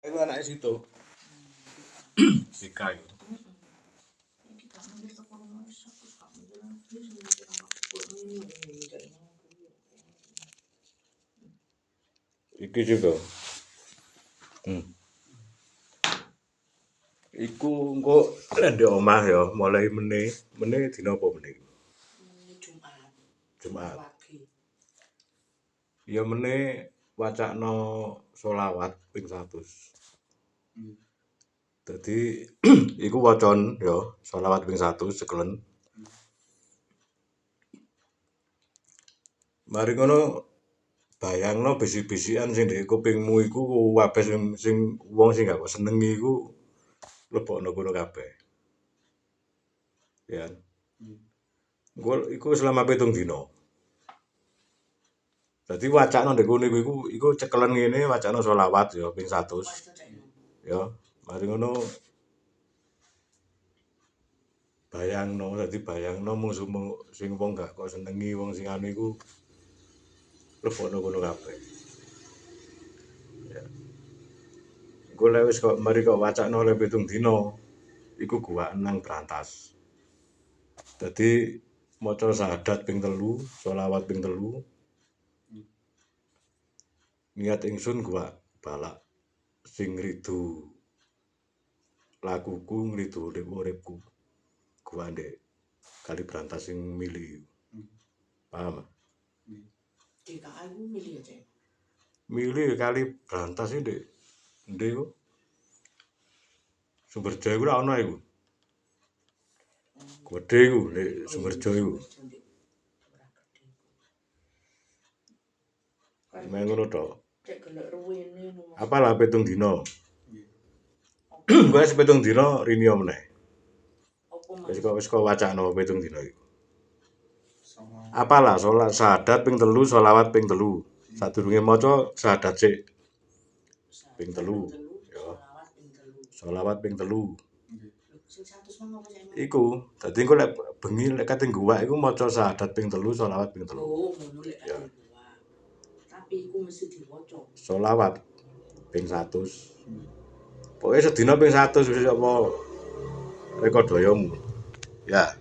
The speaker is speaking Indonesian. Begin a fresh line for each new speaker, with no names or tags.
Iku anake situ. Sika iku. Iki juga. Iku engko lek ndek omah ya mulai meneh dina apa meneh? Jumat. Ya meneh wacana sholawat ping 100. Dadi iku wacon ya sholawat ping 100 sekelen. Mari ngono bayangno bisik-bisikan sing ndek kupingmu iku kabeh sing wong sing gak kok senengi iku lebokno kono kabeh. Ya. Iku selama 7 dina. Dadi wacana ndek kono iku cekelen ngene wacana sholawat ya ping 100. Ya, mari ngono bayangno musuh sing wong gak kok senengi wong sing anu iku lebokno kono kabeh. Ya. Engko lek wis kok mari kok wacana oleh 7 dina iku gua nang brantas. Dadi maca syahadat ping 3, sholawat ping 3. Niat ingsun gua balak sing ngridu lakuku ngridu uripku. Gua ndek kali brantas sing milih. Paham? DKI ku milih aja. Milih kali brantas iki ndek ndek ku. Sumberjaya ku ora ono iku. Gede iku ndek Sumberjaya iku. Meh ngono tok. Apalah 7 dina. Wes 7 dina rinyo meneh. Wis kok wacana 7 dina iku. Apalah salat syahadat ping 3, sholawat ping 3. Sadurunge maca syahadat sik ping 3 ya. Sholawat ping 3. Iku, dadi engko lek bengi lek kate guwak iku maca syahadat ping 3, sholawat ping 3. Oh, ngono lek kate guwak. Tapi iku mesti diwaca. Sholawat ping 100. Pokoke sedina ping 100 wis apa rekodoyomu. Ya.